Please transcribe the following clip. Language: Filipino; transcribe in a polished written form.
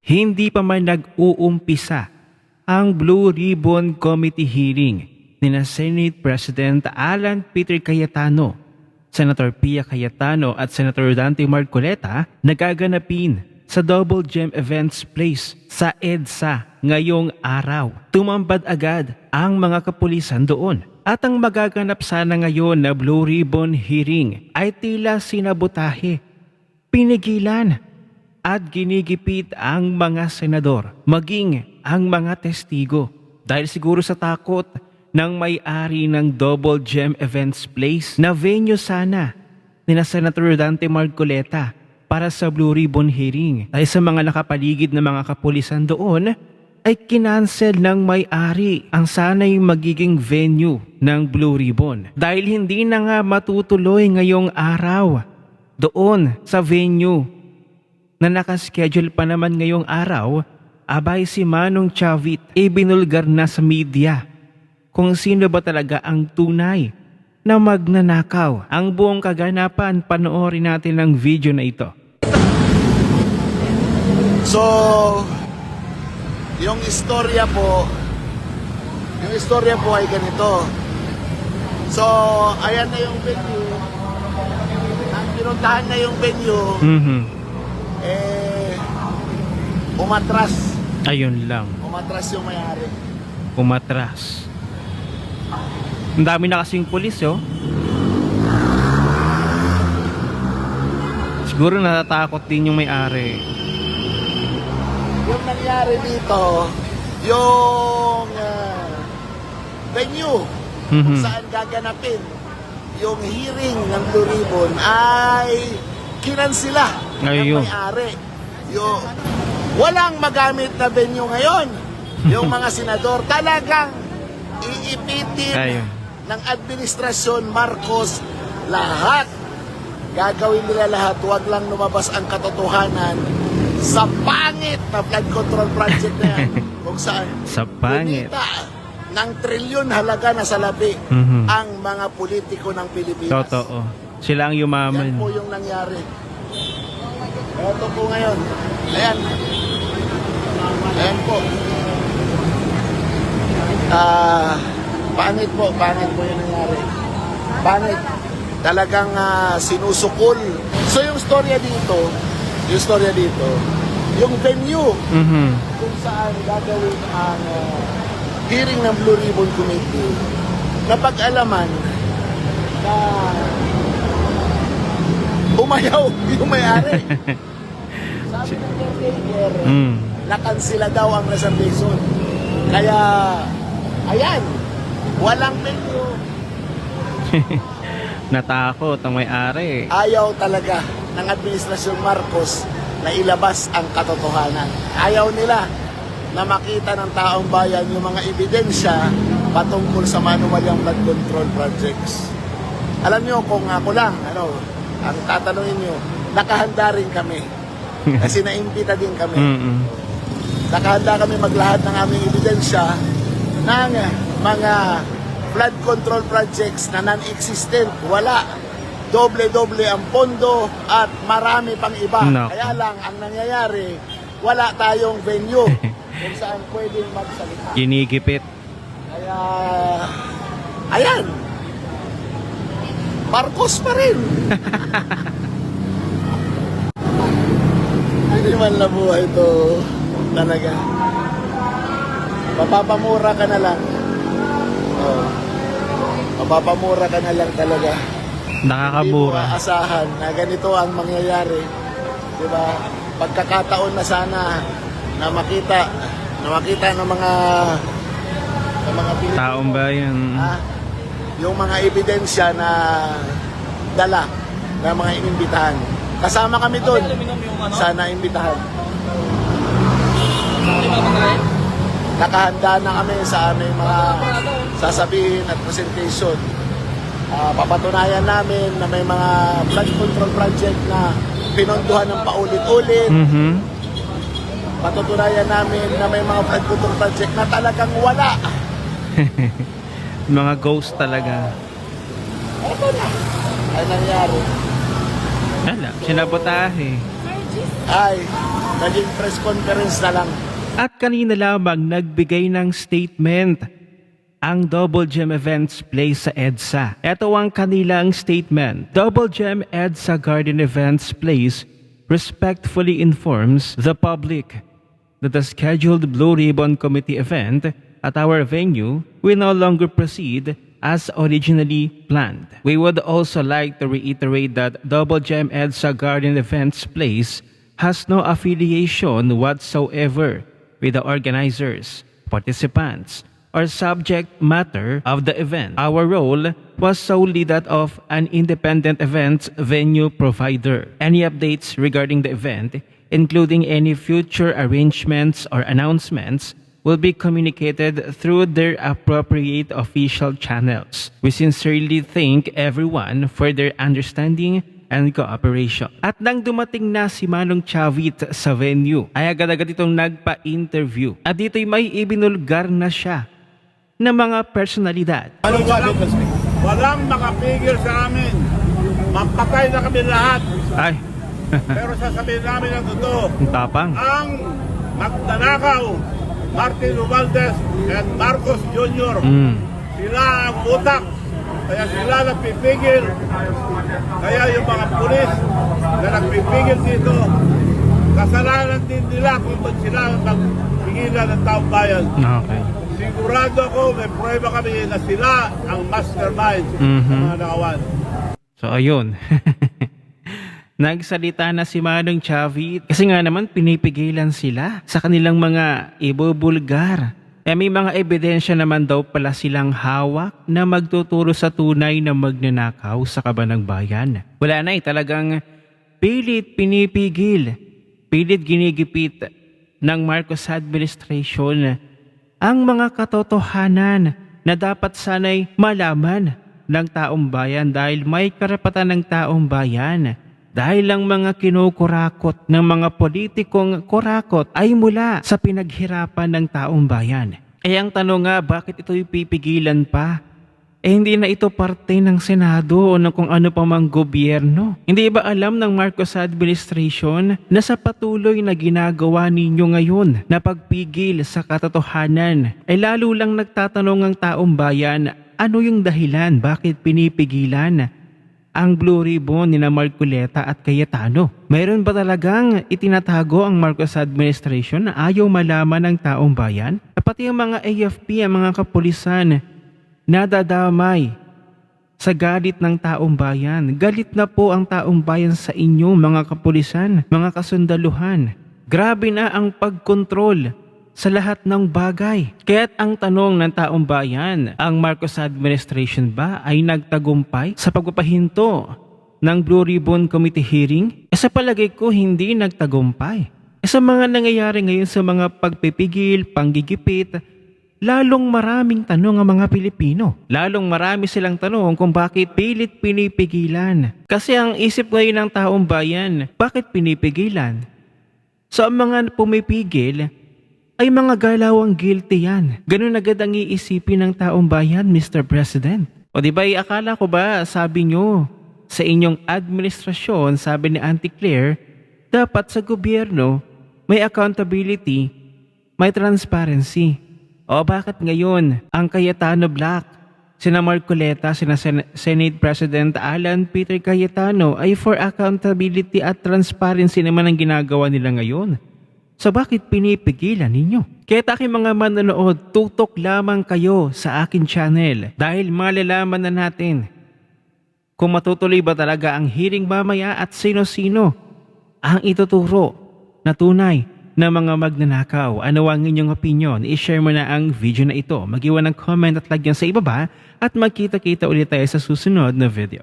Hindi pa man nag-uumpisa ang Blue Ribbon Committee hearing ni Senate President Alan Peter Cayetano, Senator Pia Cayetano at Senator Dante Marcoleta na gaganapin sa Double Gem Events Place sa EDSA ngayong araw. Tumambad agad ang mga kapulisan doon. At ang magaganap sana ngayon na Blue Ribbon hearing ay tila sinabotahe, pinigilan at ginigipit ang mga senador, maging ang mga testigo dahil siguro sa takot ng may-ari ng Double Gem Events Place na venue sana ni Senator Dante Marcoleta para sa Blue Ribbon hearing. Dahil sa mga nakapaligid na mga kapulisan doon ay kinansel ng may-ari ang sana'y magiging venue ng Blue Ribbon. Dahil hindi na nga matutuloy ngayong araw doon sa venue na nakaschedule pa naman ngayong araw, abay si Manong Chavit ibinulgar na sa media kung sino ba talaga ang tunay na magnanakaw. Ang buong kaganapan, panoorin natin ang video na ito. So, yung istorya po ay ganito. So, ayan na yung venue. Ang pinuntahan na yung venue, umatras. Ayun lang, Umatras yung may-ari. umatras. Ang dami na kasing pulis, oh. Siguro natatakot din yung may-ari. Yung nangyari dito, yung venue kung saan gaganapin yung hearing ng Blue Ribbon ay kinansila ng Ayun. may-ari. Walang magamit na venue ngayon. Yung mga senador talagang iipitin Ayun. ng administrasyon Marcos lahat. Gagawin nila lahat, wag lang lumabas ang katotohanan sa pangit na flood control project na yan. Kung saan Sa pangit. kumita ng trilyon halaga na salapi ang mga politiko ng Pilipinas. Totoo. Sila ang yumaman. Yan po yung nangyari. Ito po ngayon. Ayan. Ayan po. Pangit po yung nangyari. Pangit. Talagang sinusukol. So yung storya dito, yung venue kung saan gagawin ang hearing ng Blue Ribbon Committee, napag-alaman na umayaw yung may-ari. Sabi ng caretaker, nakansila daw ang reservation. Kaya, ayan, walang venue. Natakot ang may-ari. Ayaw talaga ng Administrasyon Marcos na ilabas ang katotohanan. Ayaw nila na makita ng taong bayan yung mga ebidensya patungkol sa manuwalyang flood control projects. Alam nyo, kung ako lang, ang tatanungin nyo, nakahanda rin kami. Kasi naimbita din kami. Nakahanda kami maglahat ng aming ebidensya ng mga flood control projects na non-existent. Wala. Doble-doble ang pondo at marami pang iba. No. Kaya lang, ang nangyayari, wala tayong venue kung saan pwedeng magsalita. Ginigipit. Kaya, ayan. Marcos pa rin. Hindi man na buhay ito talaga. Mapapamura ka na lang. Oh. Mapapamura ka na lang talaga. Nakakamura. Hindi mo aasahan na ganito ang mangyayari. Diba? Pagkakataon na sana na makita ng mga Pilipino, Taong bayan. yung mga ebidensya na dala ng mga inimbitahan. Kasama kami doon. Sana imbitahan. Nakahanda na kami sa aming mga sasabihin at presentation. Papatunayan namin na may mga flood control project na pinondohan ng paulit-ulit. Patutunayan namin na may mga flood control project na talagang wala. Mga ghost talaga. Ito na. Ay nangyari. Wala, sinabotahe. ay naging press conference na lang. At kanina lamang nagbigay ng statement ang Double Gem Events Place sa EDSA. Ito ang kanilang statement. Double Gem EDSA Garden Events Place respectfully informs the public that the scheduled Blue Ribbon Committee event at our venue will no longer proceed as originally planned. We would also like to reiterate that Double Gem EDSA Garden Events Place has no affiliation whatsoever with the organizers, participants, or subject matter of the event. Our role was solely that of an independent events venue provider. Any updates regarding the event, including any future arrangements or announcements, will be communicated through their appropriate official channels. We sincerely thank everyone for their understanding and cooperation. At nang dumating na si Manong Chavit sa venue, ay agad-agad itong nagpa-interview. At dito'y may ibinulgar na siya ng mga personalidad. Walang makapigil sa amin. Mapatay na kami lahat. Ay, Pero sasabihin namin ang totoo. ang tapang. Ang magnanakaw, Martin Romualdez and Marcos Jr. Sila ang utak. Kaya sila nagpipigil. Kaya yung mga pulis na nagpipigil dito, kasalanan din nila kung ba't sila magpigilan ng taong bayan. Okay. Sigurado ako, may prueba kami na sila ang mastermind ng mga nakawan. So ayun. Nagsalita na si Manong Chavit kasi nga naman pinipigilan sila sa kanilang mga ibubulgar. May mga ebidensya naman daw pala silang hawak na magtuturo sa tunay na magnanakaw sa kabanang bayan. Wala na talagang pilit pinipigil, pilit ginigipit ng Marcos administration ang mga katotohanan na dapat sanay malaman ng taong bayan dahil may karapatan ng taong bayan. Dahil ang mga kinukurakot ng mga politikong kurakot ay mula sa pinaghirapan ng taong bayan. Ang tanong nga, bakit ito'y pipigilan pa? Hindi na ito parte ng Senado o ng kung ano pa mang gobyerno. Hindi ba alam ng Marcos administration na sa patuloy na ginagawa ninyo ngayon na pagpigil sa katotohanan ay lalo lang nagtatanong ang taong bayan, ano yung dahilan bakit pinipigilan ang Blue Ribbon ni Marcoleta at Cayetano? Mayroon ba talagang itinatago ang Marcos administration na ayaw malaman ng taong bayan? Pati ang mga AFP, ang mga kapulisan, nadadamay sa galit ng taong bayan. Galit na po ang taong bayan sa inyo, mga kapulisan, mga kasundaluhan. Grabe na ang pagkontrol sa lahat ng bagay. Kaya't ang tanong ng taong bayan, ang Marcos administration ba ay nagtagumpay sa pagpapahinto ng Blue Ribbon Committee hearing? Sa palagay ko, hindi nagtagumpay. Sa mga nangyayari ngayon sa mga pagpipigil, panggigipit, lalong maraming tanong ang mga Pilipino. Lalong marami silang tanong kung bakit pilit pinipigilan. Kasi ang isip ngayon ng taong bayan, bakit pinipigilan? So ang mga pumipigil ay mga galawang guilty yan. Ganun agad ang iisipin ng taong bayan, Mr. President. O di ba, akala ko ba, sabi nyo, sa inyong administrasyon, sabi ni Auntie Claire, dapat sa gobyerno, may accountability, may transparency. O bakit ngayon, ang Cayetano Black, sina Marcoleta, sina Senate President Alan Peter Cayetano ay for accountability at transparency naman ang ginagawa nila ngayon? So bakit pinipigilan ninyo? Kaya aking mga manonood, tutok lamang kayo sa akin channel dahil malalaman na natin kung matutuloy ba talaga ang hearing mamaya at sino-sino ang ituturo na tunay na mga magnanakaw. Ano ang inyong opinion? I-share mo na ang video na ito. Mag-iwan ng comment at lagyan sa ibaba at magkita-kita ulit tayo sa susunod na video.